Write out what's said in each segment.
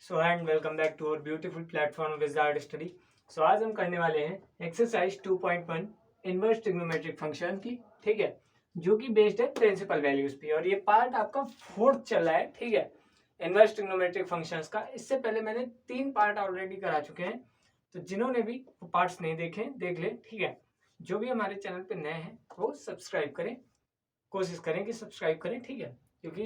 So and welcome back to our beautiful platform wizard study. So आज हम करने वाले हैं एक्सरसाइज 2.1 इनवर्स ट्रिग्नोमेट्रिक फंक्शन की, ठीक है, जो कि बेस्ड है प्रिंसिपल वैल्यूज पे। और ये पार्ट आपका फोर्थ चल रहा है, ठीक है, इनवर्स ट्रिग्नोमेट्रिक फंक्शंस का। इससे पहले मैंने 3 पार्ट ऑलरेडी करा चुके हैं, तो जिन्होंने भी पार्ट्स नहीं देखे देख ले, ठीक है। जो भी हमारे चैनल पे नए हैं वो सब्सक्राइब करें, कोशिश करें कि सब्सक्राइब करें, ठीक है, क्योंकि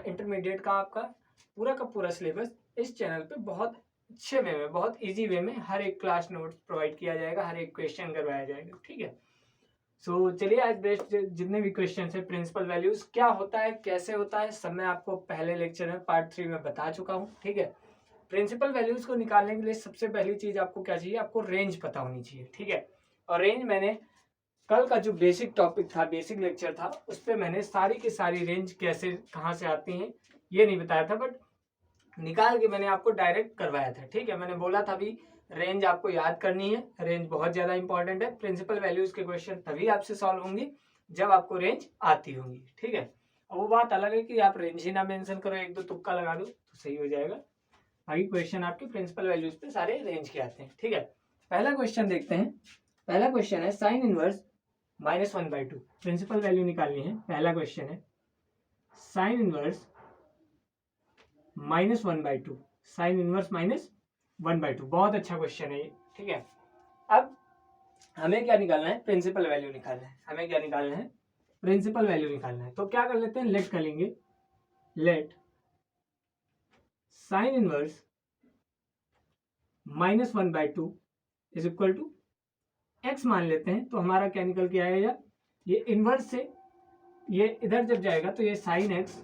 इंटरमीडिएट का आपका पूरा का पूरा सिलेबस इस चैनल पे बहुत अच्छे वे में, बहुत इजी वे में हर एक क्लास नोट्स प्रोवाइड किया जाएगा, हर एक क्वेश्चन करवाया जाएगा, ठीक है। सो चलिए आज बेस्ट जितने भी क्वेश्चन है, प्रिंसिपल वैल्यूज क्या होता है, कैसे होता है, सब मैं आपको पहले लेक्चर में पार्ट 3 में बता चुका हूँ, ठीक है। प्रिंसिपल वैल्यूज को निकालने के लिए सबसे पहली चीज आपको क्या चाहिए, आपको रेंज पता होनी चाहिए, ठीक है। और रेंज मैंने कल का जो बेसिक टॉपिक था, बेसिक लेक्चर था, उस पर मैंने सारी की सारी रेंज कैसे कहाँ से आती हैं ये नहीं बताया था, बट निकाल के मैंने आपको डायरेक्ट करवाया था, ठीक है। मैंने बोला था भी रेंज आपको याद करनी है, रेंज बहुत ज्यादा इंपॉर्टेंट है। प्रिंसिपल वैल्यूज के क्वेश्चन तभी आपसे सॉल्व होंगे जब आपको रेंज आती होंगी, ठीक है। अब वो बात अलग है कि आप रेंज ही ना मेंशन करो, एक दो तुक्का लगा दो तो सही हो जाएगा। बाकी क्वेश्चन आपके प्रिंसिपल वैल्यूज पे सारे रेंज के आते हैं, ठीक है। पहला क्वेश्चन देखते हैं। पहला क्वेश्चन है साइन इनवर्स -1/2। प्रिंसिपल वैल्यू निकालनी है। पहला क्वेश्चन है साइन इनवर्स -1/2, साइन इनवर्स -1/2। बहुत अच्छा क्वेश्चन है ये, ठीक है। अब हमें क्या निकालना है, प्रिंसिपल वैल्यू निकालना है। हमें क्या निकालना है, प्रिंसिपल वैल्यू निकालना है। तो क्या कर लेते हैं, लेट कर लेंगे। Let sine inverse -1/2 is equal to x मान लेते हैं। तो हमारा क्या निकल के आएगा, ये इनवर्स से ये इधर जब जाएगा तो ये sine x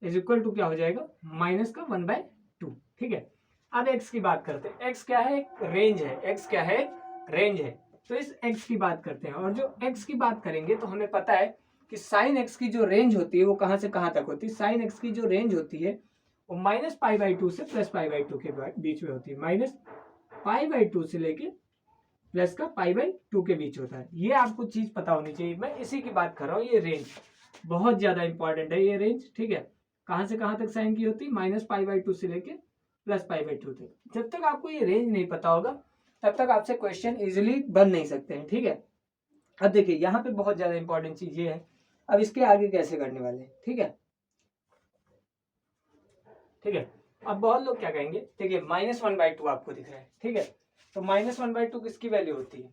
is equal to क्या हो जाएगा, माइनस का 1/2, ठीक है। अब एक्स की बात करते हैं। एक्स क्या है, रेंज है। एक्स क्या है, रेंज है। तो इस एक्स की बात करते हैं, और जो एक्स की बात करेंगे तो हमें पता है कि साइन एक्स की जो रेंज होती है वो कहां से कहां तक होती है। साइन एक्स की जो रेंज होती है वो -π/2 से +π/2 के बीच में होती है। -π/2 से लेके प्लस का π/2 के बीच होता है। ये आपको चीज पता होनी चाहिए। मैं इसी की बात कर रहा हूँ। ये रेंज बहुत ज्यादा इंपॉर्टेंट है, ये रेंज, ठीक है। कहां से कहां तक साइन की होती है, -π/2 से लेके +π/2 तक। जब तक आपको ये रेंज नहीं पता होगा तब तक आपसे क्वेश्चन इजिली बन नहीं सकते हैं, ठीक है। अब देखिए यहाँ पे बहुत ज्यादा इंपॉर्टेंट चीज ये है, अब इसके आगे कैसे करने वाले हैं, ठीक है, ठीक है। अब बहुत लोग क्या कहेंगे, देखिए -1/2 आपको दिख रहा है, ठीक है। तो -1/2 किसकी वैल्यू होती है,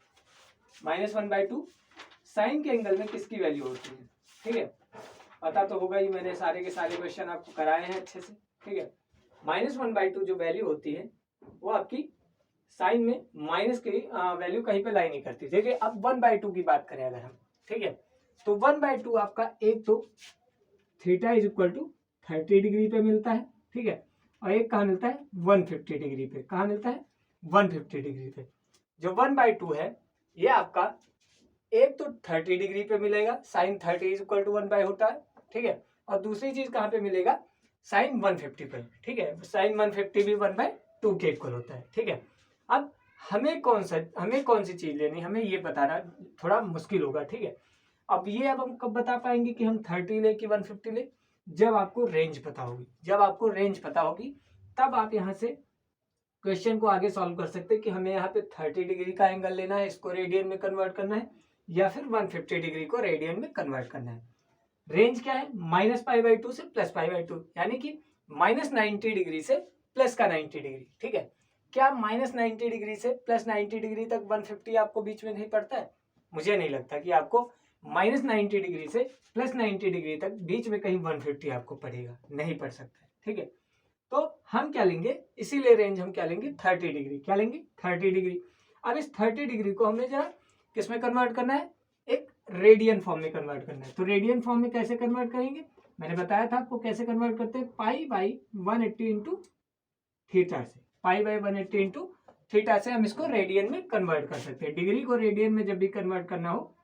-1/2 साइन के एंगल में किसकी वैल्यू होती है, ठीक है। पता तो होगा ही, मैंने सारे के सारे क्वेश्चन आपको कराए हैं अच्छे से, ठीक है। -1/2 जो वैल्यू होती है वो आपकी साइन में माइनस की वैल्यू कहीं पे लाई नहीं करती। देखिए अब 1/2 की बात करें अगर हम, ठीक है, तो 1/2 आपका एक तो theta is equal to 30 degree पे मिलता है, ठीक है, और एक कहाँ मिलता है, 150 डिग्री पे। कहाँ मिलता है, 150 डिग्री पे। जो 1/2 है ये आपका एक तो 30 डिग्री पे मिलेगा, साइन 30 इज इक्वल टू 1/, होता है, ठीक है। और दूसरी चीज कहाँ पे मिलेगा, साइन 150 पे, ठीक है। साइन 150 भी 1/2 के इक्वल होता है, ठीक है। अब हमें कौन सी चीज लेनी, हमें ये बताना थोड़ा मुश्किल होगा, ठीक है। अब ये अब हम कब बता पाएंगे कि हम 30 ले कि 150 ले, जब आपको रेंज पता होगी। जब आपको रेंज पता होगी तब आप यहाँ से क्वेश्चन को आगे सॉल्व कर सकते हैं कि हमें यहाँ पे 30 डिग्री का एंगल लेना है, इसको रेडियन में कन्वर्ट करना है, या फिर 150 डिग्री को रेडियन में कन्वर्ट करना है। रेंज क्या है, -π/2 से +π/2, यानी कि -90 डिग्री से प्लस का 90 डिग्री, ठीक है। क्या -90 डिग्री से +90 डिग्री तक 150 आपको बीच में नहीं पड़ता है, मुझे नहीं लगता कि आपको -90 डिग्री से +90 डिग्री तक बीच में कहीं 150 आपको पड़ेगा, नहीं पड़ सकता है, ठीक है। तो हम क्या लेंगे, इसीलिए रेंज हम क्या लेंगे, 30 डिग्री। क्या लेंगे, 30 डिग्री। अब इस 30 डिग्री को हमें जरा किस में कन्वर्ट करना है, एक रेडियन फॉर्म में कन्वर्ट करना है। तो रेडियन फॉर्म में कैसे कन्वर्ट करेंगे, मैंने बताया था आपको कैसे कन्वर्ट करते हैं, π/180 इंटू थीटा से। π/180 इंटू थीटा से हम इसको रेडियन में कन्वर्ट कर सकते हैं। डिग्री को रेडियन में जब भी कन्वर्ट करना हो,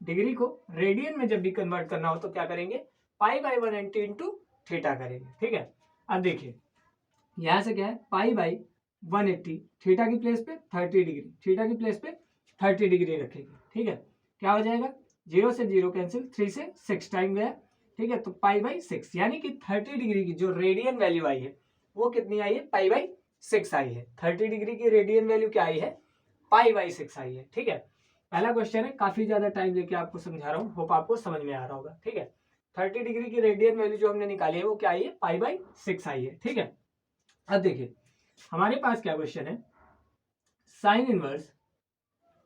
डिग्री को रेडियन में जब भी कन्वर्ट करना हो तो क्या करेंगे, π/180 इंटू थीटा करेंगे, ठीक है। अब देखिए यहाँ से क्या है, π/180, थीटा की प्लेस पे 30 डिग्री, थीटा की प्लेस पे 30 डिग्री रखेंगे, ठीक है। क्या हो जाएगा, 0 से 0 कैंसिल, 3 से 6 टाइम गया, ठीक है। तो π/6 यानी कि 30 डिग्री की जो रेडियन वैल्यू आई है वो कितनी आई है, π/6 आई है। 30 डिग्री की रेडियन वैल्यू क्या आई है, π/6 आई है। ठीक है, पहला क्वेश्चन है, काफी ज्यादा टाइम लेके आपको समझा रहा हूँ, होप आपको समझ में आ रहा होगा। ठीक है, 30 डिग्री की रेडियन वैल्यू जो हमने निकाली है वो क्या आई है, π/6 आई है। ठीक है, अब देखिए हमारे पास क्या क्वेश्चन है, साइन इनवर्स।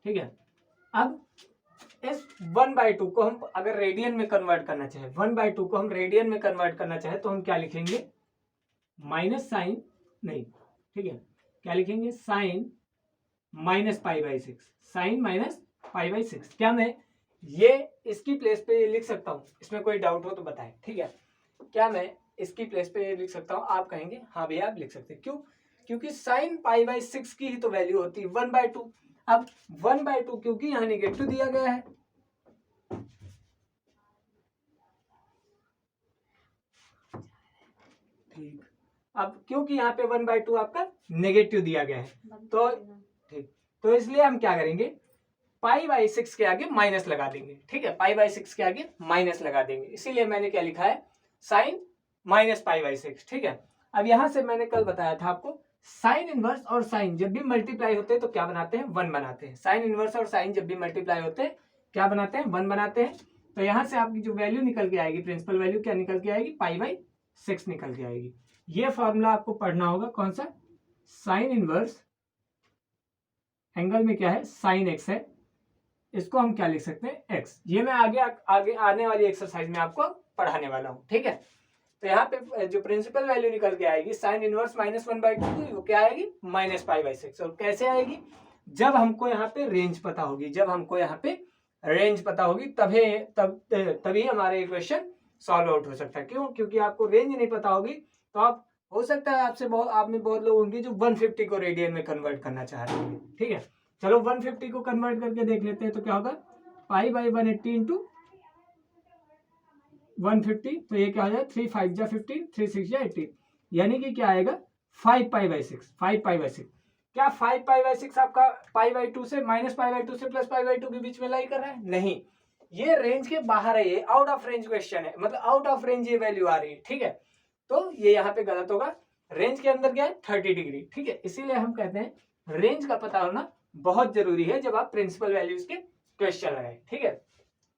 ठीक है, अब इस 1/2 को हम अगर रेडियन में कन्वर्ट करना चाहे, 1/2 को हम रेडियन में कन्वर्ट करना चाहे तो हम क्या लिखेंगे, माइनस साइन नहीं, ठीक है, क्या लिखेंगे, साइन माइनस π/6, साइन माइनस π/6। क्या मैं ये इसकी प्लेस पे ये लिख सकता हूँ, इसमें कोई डाउट हो तो बताएं। ठीक है, क्या मैं इसकी प्लेस पे ये लिख सकता हूँ, आप कहेंगे हाँ भैया आप लिख सकते हैं। क्यों, क्योंकि साइन π/6 की ही तो वैल्यू होती है 1/2। अब 1/2 क्योंकि यहाँ निगेटिव दिया गया है, ठीक, अब क्योंकि यहाँ पे 1/2 आपका नेगेटिव दिया गया है तो ठीक, तो इसलिए हम क्या करेंगे, π/6 के आगे माइनस लगा देंगे। ठीक है, π/6 के आगे माइनस लगा देंगे, इसीलिए मैंने क्या लिखा है, साइन माइनस π/6। ठीक है, अब यहां से मैंने कल बताया था आपको, साइन इनवर्स और साइन जब भी मल्टीप्लाई होते हैं तो क्या बनाते हैं, 1 बनाते हैं। साइन इनवर्स और साइन जब भी मल्टीप्लाई होते हैं क्या बनाते हैं, 1 बनाते हैं। तो यहां से आपकी जो वैल्यू निकल के आएगी, प्रिंसिपल वैल्यू क्या निकल के आएगी, π/6 निकल के आएगी। ये फॉर्मूला आपको पढ़ना होगा, कौन सा, साइन इनवर्स एंगल में क्या है, साइन x है, इसको हम क्या लिख सकते हैं, x। ये मैं आगे आने वाली एक्सरसाइज में आपको पढ़ाने वाला हूं। ठीक है, तो यहाँ पे जो प्रिंसिपल वैल्यू निकल के आएगी, साइन इनवर्स -1/2 वो क्या आएगी, माइनस π/6। और कैसे आएगी, जब हमको यहाँ पे रेंज पता होगी, जब हमको यहाँ पे रेंज पता होगी तभी हमारा ये क्वेश्चन सॉल्व आउट हो सकता है। क्यों, क्योंकि आपको रेंज नहीं पता होगी तो आप, हो सकता है आप में बहुत लोग होंगे जो 150 को रेडियन में कन्वर्ट करना चाह रहे हैं। ठीक है, चलो 150 को कन्वर्ट करके देख लेते हैं, तो क्या होगा, π/180 इंटू 150, तो ये क्या हो जाएगा, 3 5 जा 15, 3 6 जा 18, यानी कि क्या आएगा, 5π/6। 5π/6 क्या 5π/6 आपका π/2 से -π/2 से +π/2 के बीच में लाई कर रहा है, नहीं, ये रेंज के बाहर है, ये आउट ऑफ रेंज क्वेश्चन है, मतलब आउट ऑफ रेंज ये वैल्यू आ रही है। ठीक है, तो ये यहाँ पे गलत होगा, रेंज के अंदर क्या है, 30 डिग्री। ठीक है, इसीलिए हम कहते हैं रेंज का पता होना बहुत जरूरी है जब आप प्रिंसिपल वैल्यूज के क्वेश्चन लगाए। ठीक है,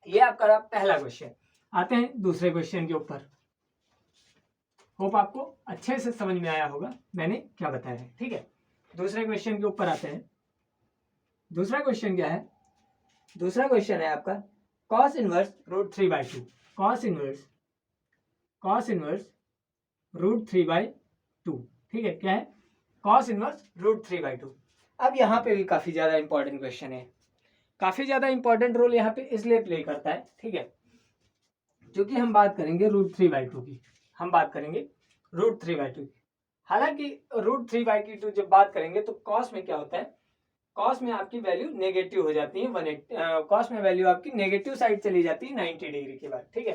ये आपका पहला क्वेश्चन। आते हैं दूसरे क्वेश्चन के ऊपर, होप आपको अच्छे से समझ में आया होगा मैंने क्या बताया है। ठीक है, दूसरे क्वेश्चन के ऊपर आते हैं। दूसरा क्वेश्चन क्या है, दूसरा क्वेश्चन है आपका cos इनवर्स √3/2, cos इनवर्स √3/2। ठीक है, क्या है, cos इनवर्स √3/2। अब यहाँ पे भी काफी ज्यादा इंपॉर्टेंट क्वेश्चन है, काफी ज्यादा इंपॉर्टेंट रोल यहाँ पे इसलिए प्ले करता है। ठीक है, क्योंकि हम बात करेंगे √3/2 की, हम बात करेंगे √3/2 की। हालांकि √3/2 जब बात करेंगे तो कॉस में क्या होता है, कॉस में आपकी वैल्यू नेगेटिव हो जाती है, 180 कॉस में वैल्यू आपकी नेगेटिव साइड चली जाती है 90 डिग्री के बाद। ठीक है,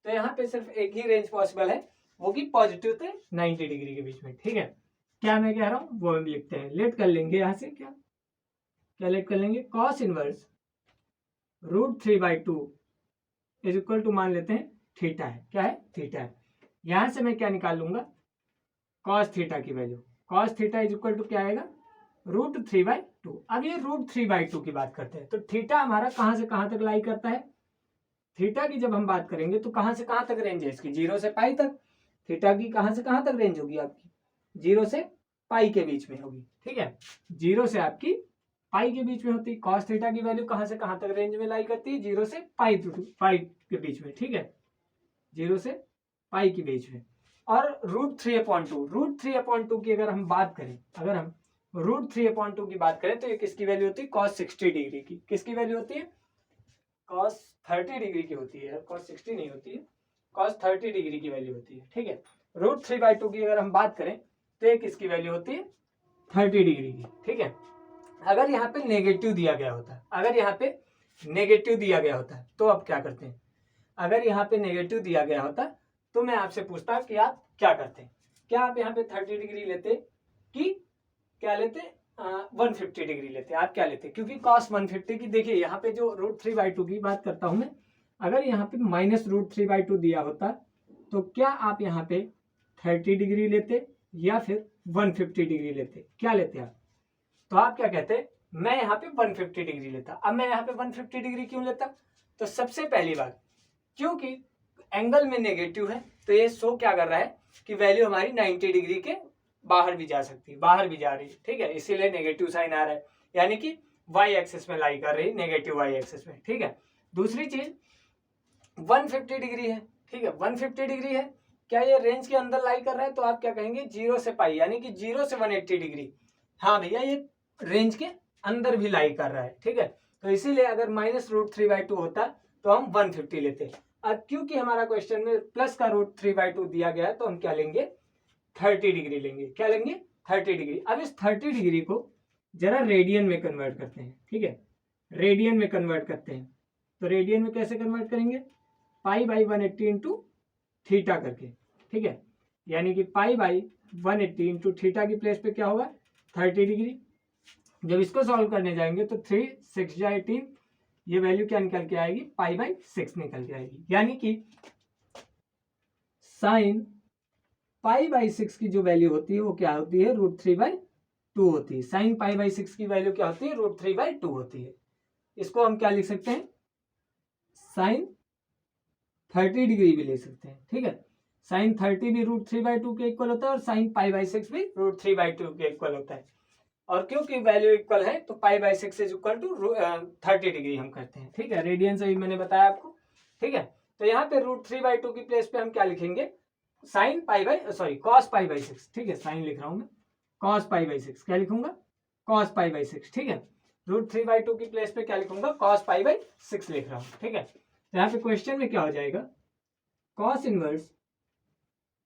तो यहाँ पे सिर्फ एक ही रेंज पॉसिबल है, वो की पॉजिटिव से 90 डिग्री के बीच में। ठीक है, क्या मैं कह रहा हूँ वो हम लिखते हैं, लेट कर लेंगे यहाँ से, क्या लेट कर लेंगे, cos inverse √3/2 is equal to, मान लेते हैं थीटा है, क्या है, थीटा है। यहां से मैं क्या निकाल लूंगा, कॉस थीटा की value, cos theta is equal to क्या आएगा, √3/2। अब ये √3/2 की बात करते हैं, तो थीटा हमारा कहां से कहां तक लाई करता है, थीटा की जब हम बात करेंगे तो कहां से कहां तक रेंज है इसकी, 0 से पाई तक। थीटा की कहां से कहां तक रेंज होगी आपकी, 0 से पाई के बीच में होगी। ठीक है, 0 से आपकी पाई के बीच में होती है। कॉस थीटा की वैल्यू कहां से कहां तक रेंज में लाई करती है, 0 से पाई के बीच में। ठीक है, 0 से पाई के बीच में। और √3/2 की अगर हम बात करें, अगर हम √3/2 की बात करें तो ये किसकी वैल्यू होती है, cos 60 डिग्री की। किसकी वैल्यू होती है, cos 30 डिग्री की होती है, cos 60 नहीं होती है, cos 30 डिग्री की वैल्यू होती है। ठीक है, √3/2 की अगर हम बात करें तो ये किसकी वैल्यू होती है, 30 डिग्री की। ठीक है, अगर यहाँ पे नेगेटिव दिया गया होता है, अगर यहाँ पे नेगेटिव दिया गया होता है तो अब क्या करते हैं, अगर यहाँ पे नेगेटिव दिया गया होता तो मैं आपसे पूछता कि आप क्या करते हैं, क्या आप यहाँ पे 30 डिग्री लेते कि क्या लेते, 150 डिग्री लेते, आप क्या लेते, क्योंकि cos 150 की, देखिए यहाँ पे जो √3/2 की बात करता हूं मैं, अगर यहाँ पे -√3/2 दिया होता तो क्या आप यहाँ पे 30 डिग्री लेते या फिर 150 डिग्री लेते? क्या लेते आप? तो आप क्या कहते, मैं यहाँ पे 150 डिग्री लेता। अब मैं यहाँ पे 150 डिग्री क्यों लेता? तो सबसे पहली बात, क्योंकि एंगल में नेगेटिव है तो ये शो क्या कर रहा है कि वैल्यू हमारी 90 डिग्री के बाहर भी जा सकती है, बाहर भी जा रही है, ठीक है, इसीलिए नेगेटिव साइन आ रहा है, यानी कि वाई एक्सिस में लाई कर रही है, नेगेटिव वाई एक्सिस में, ठीक है। दूसरी चीज 150 डिग्री है, ठीक है, 150 डिग्री है, क्या ये रेंज के अंदर लाई कर रहा है? तो आप क्या कहेंगे, 0 से पाई, यानी कि 0 से 180 डिग्री। हाँ भैया, ये रेंज के अंदर भी लाई कर रहा है, ठीक है। तो इसीलिए अगर -√3/2 होता तो हम 150 लेते। अब क्योंकि हमारा क्वेश्चन में प्लस का √3/2 दिया गया है तो हम क्या लेंगे, 30 डिग्री लेंगे। क्या लेंगे, 30 डिग्री। अब इस 30 डिग्री को जरा रेडियन में कन्वर्ट करते हैं, ठीक है, रेडियन में कन्वर्ट करते हैं। तो रेडियन में कैसे कन्वर्ट करेंगे, π/180 इंटू थीटा करके, ठीक है, यानी कि π/180 इंटू थीटा की प्लेस पे क्या होगा, 30 डिग्री। जब इसको सॉल्व करने जाएंगे तो 3 6 जा 18, ये वैल्यू क्या निकल के आएगी, π/6 निकल के आएगी, यानी कि साइन π/6 की जो वैल्यू होती है वो क्या होती है, √3/2 होती है। साइन π/6 की वैल्यू क्या होती है, √3/2 होती है। इसको हम क्या लिख सकते हैं, साइन 30 डिग्री भी ले सकते हैं, ठीक है। साइन 30 भी √3/2 के इक्वल होता है और साइन π/6 भी √3/2 के इक्वल होता है। और क्योंकि वैल्यू इक्वल है तो π/6 इज इक्वल टू 30 डिग्री हम करते हैं, ठीक है, रेडियन से भी मैंने बताया आपको, ठीक है। तो यहाँ पे √3/2 की प्लेस पे हम क्या लिखेंगे, साइन cos π/6, ठीक है, साइन लिख रहा हूं मैं, cos π/6 क्या लिखूंगा, cos π/6, ठीक है। √3/2 की प्लेस पे क्या लिखूंगा, cos π/6 लिख रहा हूं, ठीक है। तो यहाँ पे क्वेश्चन में क्या हो जाएगा, cos इनवर्स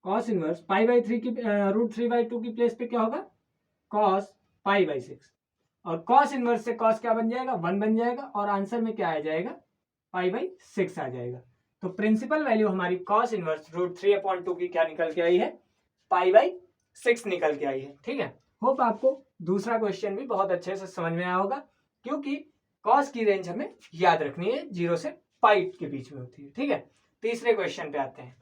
π/3 की √3/2 की प्लेस पे क्या होगा, cos π/6, और cos इनवर्स से cos क्या बन जाएगा, 1 बन जाएगा, और आंसर में क्या आ जाएगा, π/6 आ जाएगा। तो प्रिंसिपल वैल्यू हमारी cos इनवर्स √3/2 की क्या निकल के आई है, π/6 निकल के आई है, ठीक है। होप आपको दूसरा क्वेश्चन भी बहुत अच्छे से समझ में आया होगा, क्योंकि cos की रेंज हमें याद रखनी है, 0 से पाई के बीच में होती है, ठीक है। तीसरे क्वेश्चन पे आते हैं।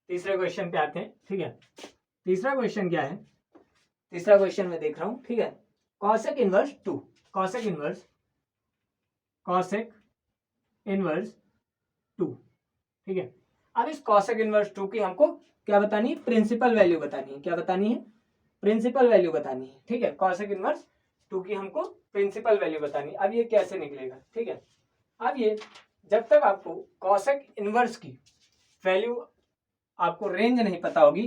तीसरे क्वेश्चन पे आते हैं, ठीक है। तीसरा क्वेश्चन क्या है, तीसरा क्वेश्चन में देख रहा हूं, ठीक है, cosec इनवर्स 2, cosec इनवर्स 2, ठीक है। अब इस cosec इनवर्स 2 की हमको क्या बतानी है, प्रिंसिपल वैल्यू बतानी है। क्या बतानी है, प्रिंसिपल वैल्यू बतानी है, ठीक है। cosec इनवर्स 2 की हमको प्रिंसिपल वैल्यू बतानी है। अब ये कैसे निकलेगा, ठीक है। अब ये जब तक आपको cosec इनवर्स की वैल्यू आपको रेंज नहीं पता होगी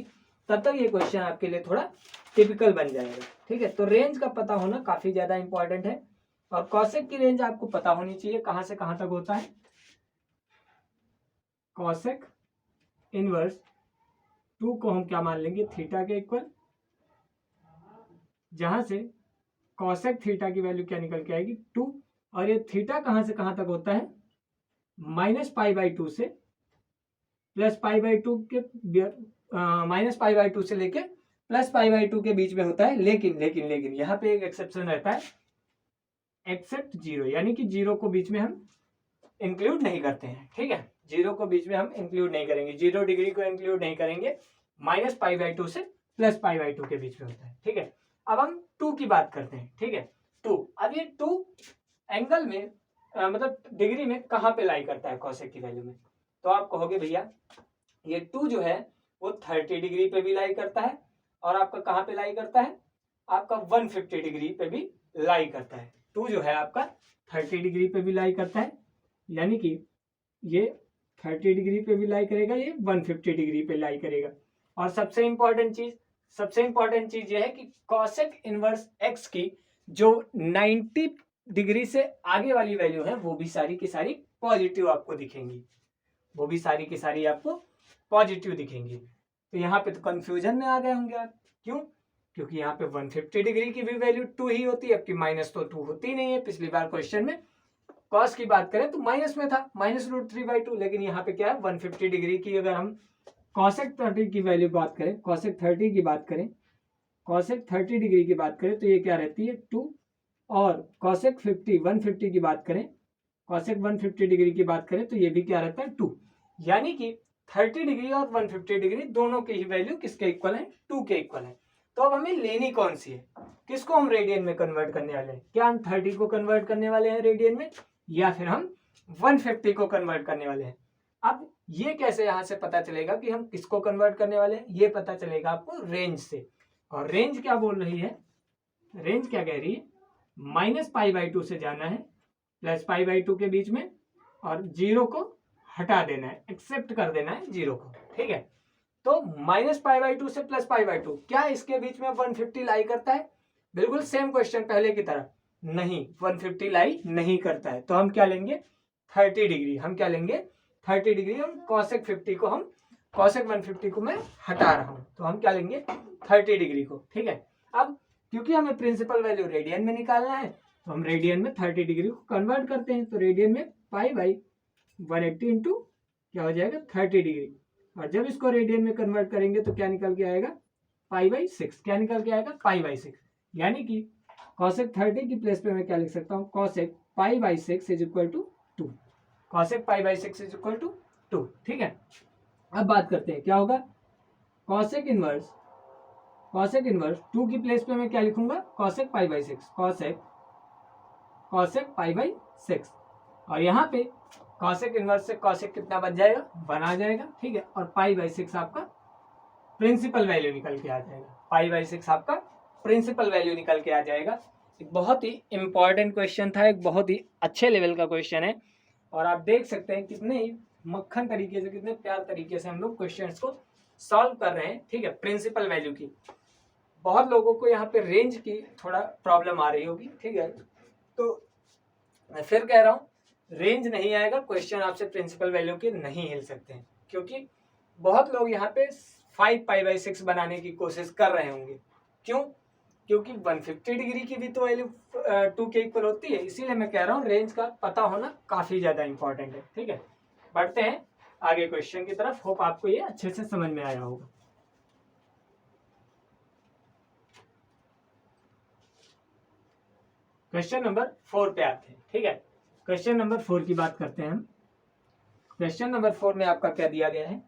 तब तक ये क्वेश्चन आपके लिए थोड़ा टिपिकल बन जाएगा, ठीक है। तो रेंज का पता होना काफी ज्यादा इंपॉर्टेंट है, और कॉसेक की रेंज आपको पता होनी चाहिए कहां से कहां तक होता है। कॉसेक इनवर्स 2 को हम क्या मान लेंगे, थीटा के इक्वल, जहां से कॉसेक थीटा की वैल्यू क्या निकल के आएगी, 2, और ये थीटा कहां से कहां तक होता है, -π/2 से +π/2 के -π/2 से लेके +π/2 के बीच में होता है। लेकिन यहाँ पे एक एक्सेप्शन रहता है, एक्सेप्ट 0, यानी कि 0 को बीच में हम इंक्लूड नहीं करते हैं, ठीक है। 0 को बीच में हम इंक्लूड नहीं करेंगे, 0 डिग्री को इंक्लूड नहीं करेंगे, -π/2 से +π/2 के बीच में होता है, ठीक है। अब हम 2 की बात करते हैं, ठीक है। 2, अब ये 2 एंगल में मतलब डिग्री में कहाँ पे लाई करता है कॉसेक की वैल्यू में, तो आप कहोगे भैया ये 2 जो है वो 30 डिग्री पे भी लाई करता है, और आपका कहाँ पे लाई करता है, आपका 150 डिग्री पे भी लाई करता है। 2 जो है आपका 30 डिग्री पे भी लाई करता है, यानी कि ये 30 डिग्री पे भी लाई करेगा, ये 150 डिग्री पे लाई करेगा। और सबसे इंपॉर्टेंट चीज ये है कि कॉसेक इनवर्स एक्स की जो 90 डिग्री से आगे वाली वैल्यू है वो भी सारी की सारी पॉजिटिव आपको दिखेंगी, वो भी सारी की सारी आपको पॉजिटिव दिखेंगी। तो यहाँ पे तो कंफ्यूजन में आ गए होंगे आप, क्यों, क्योंकि यहाँ पे 150 डिग्री की भी वैल्यू 2 ही होती है, आपकी माइनस तो 2 होती नहीं है। पिछली बार क्वेश्चन में कॉस की बात करें तो माइनस में था, -√3/2, लेकिन यहाँ पे क्या है 150 डिग्री की अगर हम कॉसेक 30 की वैल्यू बात करें, कॉसेक 30 की बात करें, कॉसेक 30 डिग्री की बात करें तो ये क्या रहती है 2, और कॉसेक 150 की बात करें, कॉसेक 150 डिग्री की बात करें तो ये भी क्या रहता है 2, यानी कि 30 डिग्री और 150 डिग्री दोनों की ही वैल्यू किसके इक्वल है, 2 के इक्वल है। तो अब हमें लेनी कौन सी है, किसको हम रेडियन में कन्वर्ट करने वाले हैं, क्या हम 30 को कन्वर्ट करने वाले हैं रेडियन में या फिर हम 150 को कन्वर्ट करने वाले हैं। अब ये कैसे यहां से पता चलेगा कि हम किसको कन्वर्ट करने वाले हैं, ये पता चलेगा आपको रेंज से। और रेंज क्या बोल रही है, रेंज क्या कह रही है, -π/2 से जाना है +π/2 के बीच में और 0 को हटा देना है, एक्सेप्ट कर देना है 0 को, ठीक है। तो -π/2 से +π/2 क्या इसके बीच में 150 लाई करता है, बिल्कुल सेम क्वेश्चन पहले की तरह, नहीं 150 लाई नहीं करता है। तो हम क्या लेंगे 30 डिग्री, हम क्या लेंगे 30 डिग्री, हम कॉसेक 50 को हम कॉसेक 150 को मैं हटा रहा हूं, तो हम क्या लेंगे 30 डिग्री को, ठीक है। अब क्योंकि हमें प्रिंसिपल वैल्यू रेडियन में निकालना है तो हम रेडियन में 30 डिग्री को कन्वर्ट करते हैं, तो रेडियन में π/180 इंटू क्या हो जाएगा 30 डिग्री, और जब इसको रेडियन में कन्वर्ट करेंगे तो क्या निकल के आएगा π/6, क्या निकल के आएगा π/6, यानी कि कॉसेक 30 की प्लेस पे मैं क्या लिख सकता हूँ cosec π/6 is equal to 2, cosec π/6 is equal to 2, ठीक है। अब बात करते हैं क्या होगा, कॉसेक इनवर्स 2 की प्लेस पे मैं क्या लिखूंगा कॉसेक π/6, कॉसेक π/6, और यहाँ पे कॉसेक इनवर्स से कॉसेक कितना बच जाएगा 1 आ जाएगा, ठीक है। और π/6 आपका प्रिंसिपल वैल्यू निकल के आ जाएगा, π/6 आपका प्रिंसिपल वैल्यू निकल के आ जाएगा। एक बहुत ही इंपॉर्टेंट क्वेश्चन था, एक बहुत ही अच्छे लेवल का क्वेश्चन है, और आप देख सकते हैं कितने ही मक्खन तरीके से, कितने प्यार तरीके से हम लोग क्वेश्चंस को सॉल्व कर रहे हैं, ठीक है। प्रिंसिपल वैल्यू की बहुत लोगों को यहाँ पे रेंज की थोड़ा प्रॉब्लम आ रही होगी, ठीक है। तो मैं फिर कह रहा हूँ रेंज नहीं आएगा, क्वेश्चन आपसे प्रिंसिपल वैल्यू के नहीं हिल सकते हैं, क्योंकि बहुत लोग यहाँ पे 5π/6 बनाने की कोशिश कर रहे होंगे। क्यों, क्योंकि 150 डिग्री की भी तो वैल्यू 2 के इक्वल होती है, इसीलिए मैं कह रहा हूँ रेंज का पता होना काफी ज्यादा इंपॉर्टेंट है, ठीक है। बढ़ते हैं आगे क्वेश्चन की तरफ, होप आपको ये अच्छे से समझ में आया होगा। क्वेश्चन नंबर 4 पे आते हैं, ठीक है। क्वेश्चन नंबर 4 की बात करते हैं हम। क्वेश्चन नंबर 4 में आपका क्या दिया गया है,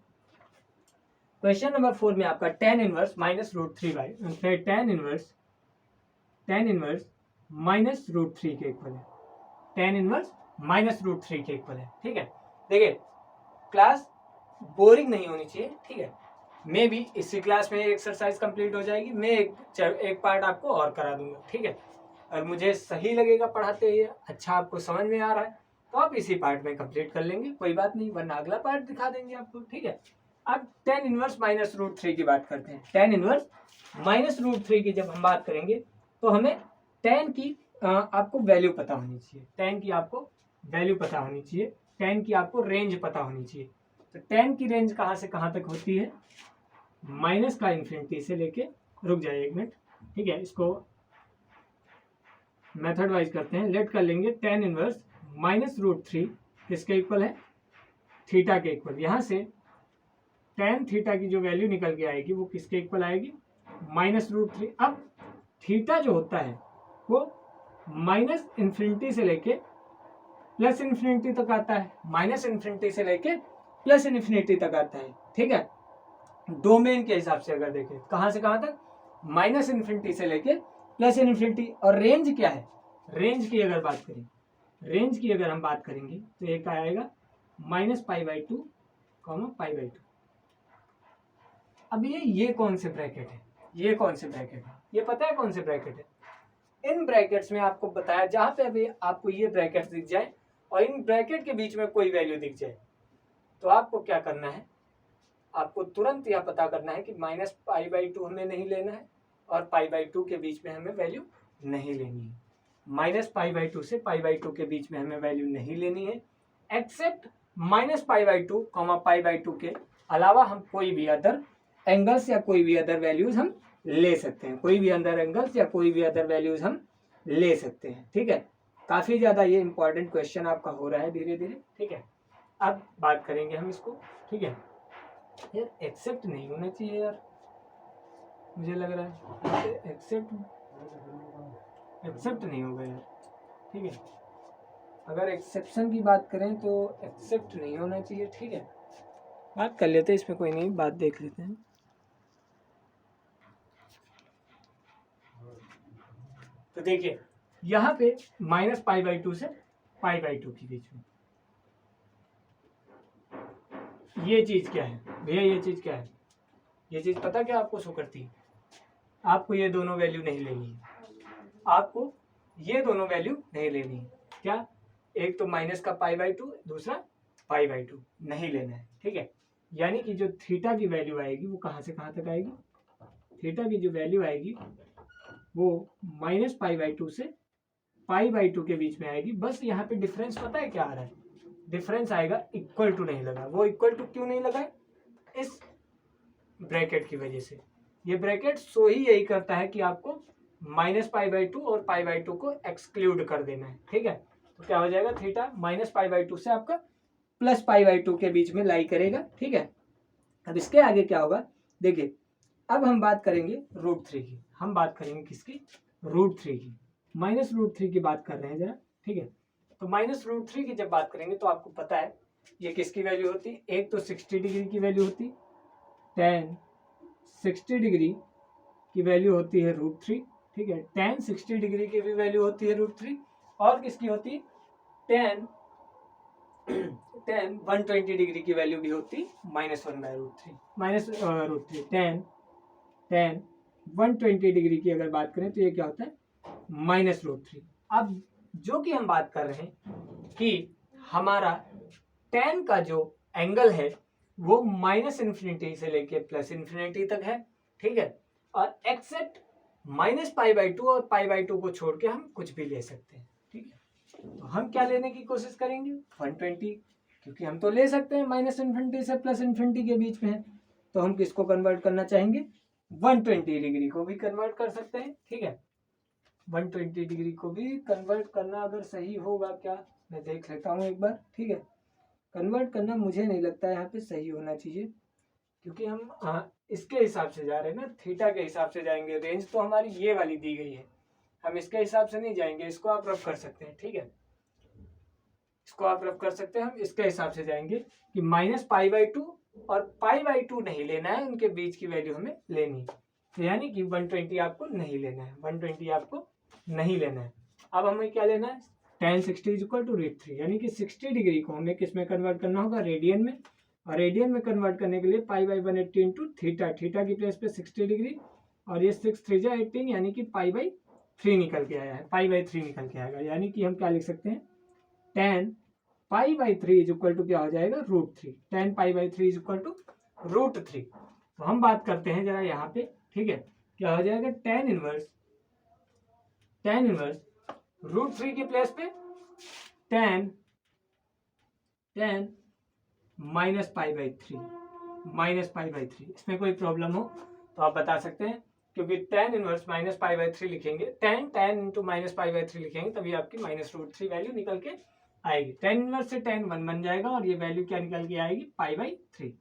क्वेश्चन नंबर 4 में आपका tan इनवर्स -√3 tan इनवर्स -√3 के इक्वल है, tan इनवर्स -√3 के इक्वल है, ठीक है। देखिए क्लास बोरिंग नहीं होनी चाहिए, ठीक है। मे भी इसी क्लास में एक्सरसाइज कंप्लीट हो जाएगी, मैं एक पार्ट आपको और करा दूंगा, ठीक है। और मुझे सही लगेगा पढ़ाते हुए, अच्छा आपको समझ में आ रहा है तो आप इसी पार्ट में कंप्लीट कर लेंगे, कोई बात नहीं, वरना अगला पार्ट दिखा देंगे आपको, ठीक है। अब tan इनवर्स -√3 की बात करते हैं। tan इनवर्स -√3 की जब हम बात करेंगे तो हमें tan की आपको वैल्यू पता होनी चाहिए, tan की आपको वैल्यू पता होनी चाहिए, tan की आपको रेंज पता होनी चाहिए। तो tan की रेंज कहाँ से कहाँ तक होती है, माइनस का इन्फिनिटी से लेके, रुक जाइए एक मिनट, ठीक है, इसको मेथड वाइज करते हैं। लेट कर लेंगे tan इनवर्स -√3 किसके इक्वल है, थीटा के इक्वल। यहाँ से tan थीटा की जो वैल्यू निकल के आएगी वो किसके इक्वल आएगी -√3। अब थीटा जो होता है वो -इन्फिनिटी से लेके +इन्फिनिटी तक आता है, -इन्फिनिटी से लेके +इन्फिनिटी तक आता है, ठीक है। डोमेन के हिसाब से अगर देखें कहाँ से कहाँ तक, -इन्फिनिटी से लेके +इन्फिनिटी। और रेंज क्या है, रेंज की अगर बात करें, रेंज की अगर हम बात करेंगे तो एक आएगा -π/2, π/2। अब ये कौन से ब्रैकेट है, ये कौन से ब्रैकेट है, ये पता है कौन से ब्रैकेट है। इन ब्रैकेट्स में आपको बताया, जहां पे अभी आपको ये ब्रैकेट दिख जाए और इन ब्रैकेट के बीच में कोई वैल्यू दिख जाए तो आपको क्या करना है, आपको तुरंत यह पता करना है कि -π/2 हमें नहीं लेना है और π/2 के बीच में हमें वैल्यू नहीं लेनी है। -π/2 से π/2 के बीच में हमें वैल्यू नहीं लेनी है, एक्सेप्ट -π/2, π/2 के अलावा हम कोई भी अदर एंगल्स या कोई भी अदर वैल्यूज हम ले सकते हैं, कोई भी अदर एंगल्स या कोई भी अदर वैल्यूज हम ले सकते हैं, ठीक है। काफी ज्यादा ये इंपॉर्टेंट क्वेश्चन आपका हो रहा है धीरे धीरे, ठीक है। अब बात करेंगे हम इसको, ठीक है। यार एक्सेप्ट नहीं होना चाहिए यार, मुझे लग रहा है एक्सेप्ट, एक्सेप्ट नहीं होगा यार, ठीक है। अगर एक्सेप्शन की बात करें तो एक्सेप्ट नहीं होना चाहिए, ठीक है। बात कर लेते हैं इसमें, कोई नहीं, बात देख लेते हैं। तो देखिए यहाँ पे -π/2 से π/2 के बीच में ये चीज क्या है भैया, ये चीज क्या है, ये चीज पता क्या आपको शो करती है? आपको ये दोनों वैल्यू नहीं लेनी है, आपको ये दोनों वैल्यू नहीं लेनी है। क्या? एक तो माइनस का π/2, दूसरा π/2 नहीं लेना है, ठीक है। यानी कि जो थीटा की वैल्यू आएगी वो कहाँ से कहाँ तक आएगी? थीटा की जो वैल्यू आएगी वो -π/2 से π/2 के बीच में आएगी। बस यहाँ पे डिफरेंस पता है क्या आ रहा है? डिफरेंस आएगा इक्वल टू नहीं लगा। वो इक्वल टू क्यों नहीं लगा है? इस ब्रैकेट की वजह से। ये ब्रैकेट सो ही यही करता है कि आपको -π/2 और π/2 को एक्सक्लूड कर देना है, ठीक है। तो क्या हो जाएगा? थीटा -π/2 से आपका +π/2 के बीच में लाई करेगा, ठीक है। अब इसके आगे क्या होगा देखिए, अब हम बात करेंगे √3 की। हम बात करेंगे किसकी? √3 की। -√3 की बात कर रहे हैं जरा, ठीक है। तो -√3 की जब बात करेंगे तो आपको पता है ये किसकी वैल्यू होती है? एक तो 60 डिग्री की वैल्यू होती, tan 60 डिग्री की वैल्यू होती है √3, ठीक है। tan 60 डिग्री की भी वैल्यू होती है √3, और किसकी होती है? tan 120 डिग्री की वैल्यू भी होती -1/√3 -√3 tan 120 डिग्री की अगर बात करें तो ये क्या होता है? -√3। अब जो कि हम बात कर रहे हैं कि हमारा tan का जो एंगल है वो -∞ से लेके +∞ तक है, ठीक है। और एक्सेप्ट -π/2 और π/2 को छोड़ के हम कुछ भी ले सकते हैं, ठीक है। तो हम क्या लेने की कोशिश करेंगे? 120, क्योंकि हम तो ले सकते हैं -∞ से +∞ के बीच में है। तो हम किसको कन्वर्ट करना चाहेंगे? 120 डिग्री को भी कन्वर्ट कर सकते हैं, ठीक है। 120 डिग्री को भी कन्वर्ट करना अगर सही होगा क्या, मैं देख लेता हूँ एक बार, ठीक है। कन्वर्ट करना मुझे नहीं लगता है यहाँ पे सही होना चाहिए, क्योंकि हम इसके हिसाब से जा रहे हैं ना, थीटा के हिसाब से जाएंगे। रेंज तो हमारी ये वाली दी गई है, हम इसके हिसाब से नहीं जाएंगे। इसको आप रफ कर सकते हैं, ठीक है। इसको आप रफ कर सकते हैं, हम इसके हिसाब से जाएंगे कि -π/2 और π/2 नहीं लेना है, उनके बीच की वैल्यू हमें लेनी है। तो यानी कि 120 आपको नहीं लेना है, 120 आपको नहीं लेना है। अब हमें क्या लेना है? tan 60 = √3, यानी कि 60 डिग्री को हमें किस में कन्वर्ट करना होगा? रेडियन में। और रेडियन में कन्वर्ट करने के लिए π/180 इंटू थीटा, थीटा की प्लेस पे 60 डिग्री, और ये 6 3 जा 18, यानी कि π/3 निकल के आया है, π/3 निकल के आएगा। यानी कि हम क्या लिख सकते हैं? tan π/3 = क्या हो जाएगा? √3। tan π/3 = √3। तो हम बात करते हैं जरा यहाँ पे, ठीक है। क्या हो जाएगा? tan इनवर्स √3 की प्लेस पे tan -π/3 इसमें कोई प्रॉब्लम हो तो आप बता सकते हैं, क्योंकि tan इनवर्स -π/3 लिखेंगे, tan इंटू -π/3 लिखेंगे, तभी आपकी -√3 वैल्यू निकल के आएगी। tan इनवर्स से tan 1 बन जाएगा, और ये वैल्यू क्या निकल के आएगी? π/3।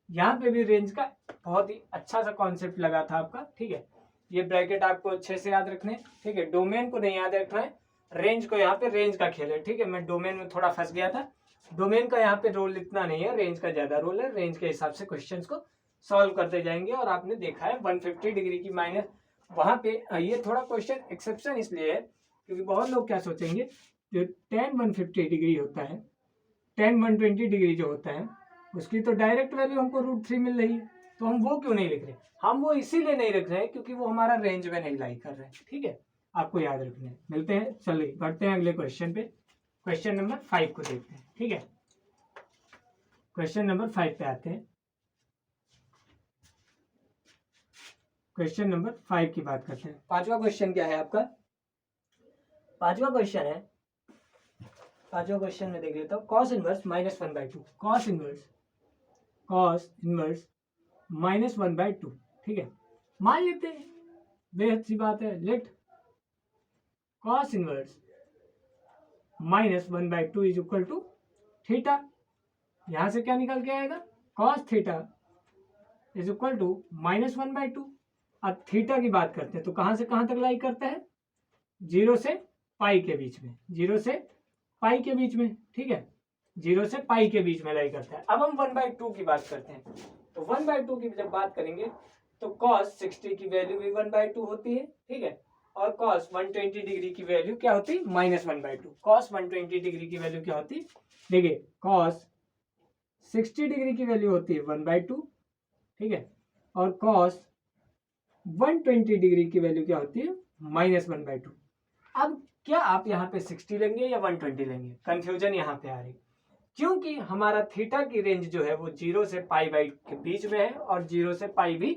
यहाँ पे भी रेंज का बहुत ही अच्छा सा कॉन्सेप्ट लगा था आपका, ठीक है। ये ब्रैकेट आपको अच्छे से याद रखने, ठीक है। डोमेन को नहीं याद रखना है, रेंज को। यहाँ पे रेंज का खेल है, ठीक है। मैं डोमेन में थोड़ा फंस गया था। डोमेन का यहाँ पे रोल इतना नहीं है, रेंज का ज्यादा रोल है। रेंज के हिसाब से क्वेश्चंस को सॉल्व करते जाएंगे। और आपने देखा है 150 डिग्री की माइनस, वहां पे ये थोड़ा क्वेश्चन एक्सेप्शन इसलिए है क्योंकि बहुत लोग क्या सोचेंगे, जो tan 150 डिग्री होता है, tan 120 डिग्री जो होता है, उसकी तो डायरेक्ट वैल्यू हमको √3 मिल रही है, तो हम वो क्यों नहीं लिख रहे? हम वो इसीलिए नहीं लिख रहे हैं क्योंकि वो हमारा रेंज में नहीं लाई कर रहे हैं, ठीक है। आपको याद रखना है। मिलते हैं, चलिए बढ़ते हैं अगले क्वेश्चन पे। क्वेश्चन नंबर 5 को देखते हैं, ठीक है। क्वेश्चन नंबर 5 पे आते हैं। क्वेश्चन नंबर 5 की बात करते हैं। पांचवा क्वेश्चन क्या है आपका? पांचवा क्वेश्चन है, पांचवा क्वेश्चन में देख लेता हूँ। cos इनवर्स -1/2, cos इनवर्स -1/2, ठीक है। मान लेते हैं, बेहद सी बात है, लेट cos इनवर्स -1/2 = थीटा। यहां से क्या निकल के आएगा? cos theta = -1/2। अब थीटा की बात करते हैं तो कहां से कहां तक लाई करता है? 0 से पाई के बीच में, 0 से पाई के बीच में, ठीक है, 0 से पाई के बीच में लाई करता है। अब हम 1/2 की बात करते हैं। तो 1/2 की जब बात करेंगे तो cos 60 की वैल्यू भी 1/2 होती है, ठीक है, और cos 120 डिग्री की वैल्यू क्या होती है, -1/2। cos 120 डिग्री की वैल्यू क्या होती है, देखिए cos 60 डिग्री की वैल्यू होती है 1/2, ठीक है, और cos 120 डिग्री की वैल्यू क्या होती है, -1/2। अब क्या आप यहाँ पे 60 लेंगे या 120 लेंगे, कंफ्यूजन यहाँ पे आ रही, क्योंकि हमारा थीटा की रेंज जो है वो 0 से पाई बाई के बीच में है और 0 से पाई भी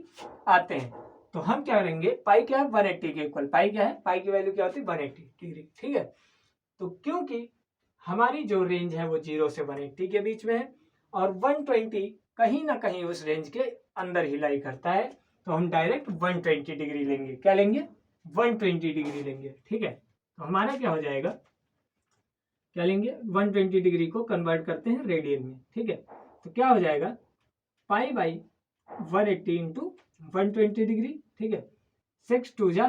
आते हैं। तो हम क्या करेंगे, पाई क्या है 180 के इक्वल, पाई क्या है, पाई की वैल्यू क्या होती है 180 डिग्री, ठीक है। तो क्योंकि हमारी जो रेंज है वो 0 से 180 के बीच में है और 120 कहीं ना कहीं उस रेंज के अंदर ही लाई करता है, तो हम डायरेक्ट 120 डिग्री लेंगे। क्या लेंगे, 120 डिग्री लेंगे, ठीक है। तो हमारा क्या हो जाएगा, क्या लेंगे, 120 डिग्री को कन्वर्ट करते हैं रेडियन में, ठीक है। तो क्या हो जाएगा, पाई बाई 180 इंटू 120 डिग्री, ठीक है, 6 2 जा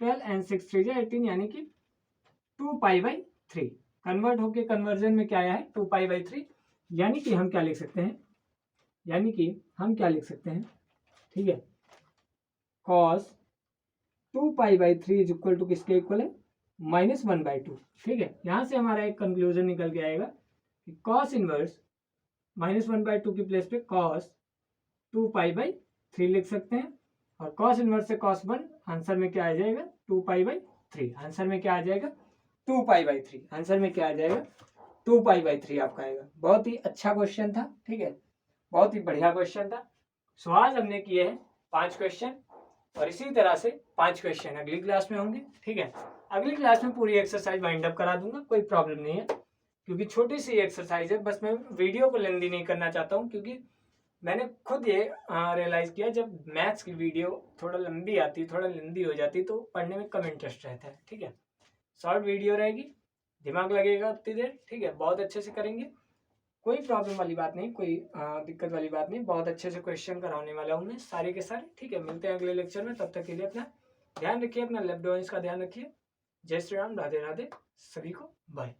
12 एंड 6 3 जा 18, यानी कि 2 पाई बाई 3। कन्वर्ट होके कन्वर्जन में क्या आया है, 2 पाई बाई 3, यानी कि हम क्या लिख सकते हैं, यानी कि हम क्या लिख सकते हैं, ठीक है, cos 2 pi by 3 is equal to किसके इक्वल है, -1/2, ठीक है। यहां से हमारा एक कंक्लूजन निकल के आएगा कि cos इनवर्स -1/2 की प्लेस पे cos 2 पाई बाई 3 लिख सकते हैं, और cos इनवर्स से cos 1 आंसर में क्या आ जाएगा, 2 पाई बाई 3, आंसर में क्या आ जाएगा, 2 पाई बाई 3, आंसर में क्या आ जाएगा, 2 पाई बाई 3 आपका आएगा। बहुत ही अच्छा क्वेश्चन था, ठीक है, बहुत ही बढ़िया क्वेश्चन था। सो आज हमने किए हैं 5 क्वेश्चन और इसी तरह से 5 क्वेश्चन अगली क्लास में होंगे, ठीक है। अगली क्लास में पूरी एक्सरसाइज वाइंड अप करा दूंगा, कोई प्रॉब्लम नहीं है, क्योंकि छोटी सी एक्सरसाइज है, बस मैं वीडियो को लेंदी नहीं करना चाहता हूँ, क्योंकि मैंने खुद ये रियलाइज किया जब मैथ्स की वीडियो थोड़ा लंबी आती, थोड़ा लेंदी हो जाती तो पढ़ने में कम इंटरेस्ट रहता है, ठीक है। शॉर्ट वीडियो रहेगी, दिमाग लगेगा उतनी देर, ठीक है, बहुत अच्छे से करेंगे, कोई प्रॉब्लम वाली बात नहीं, कोई दिक्कत वाली बात नहीं, बहुत अच्छे से क्वेश्चन कराने वाला हूँ मैं सारे के सारे, ठीक है। मिलते हैं अगले लेक्चर में, तब तक के लिए अपना ध्यान रखिए, अपना लैब डिवाइस का ध्यान रखिए। जय श्री राम, राधे राधे, सभी को बाय।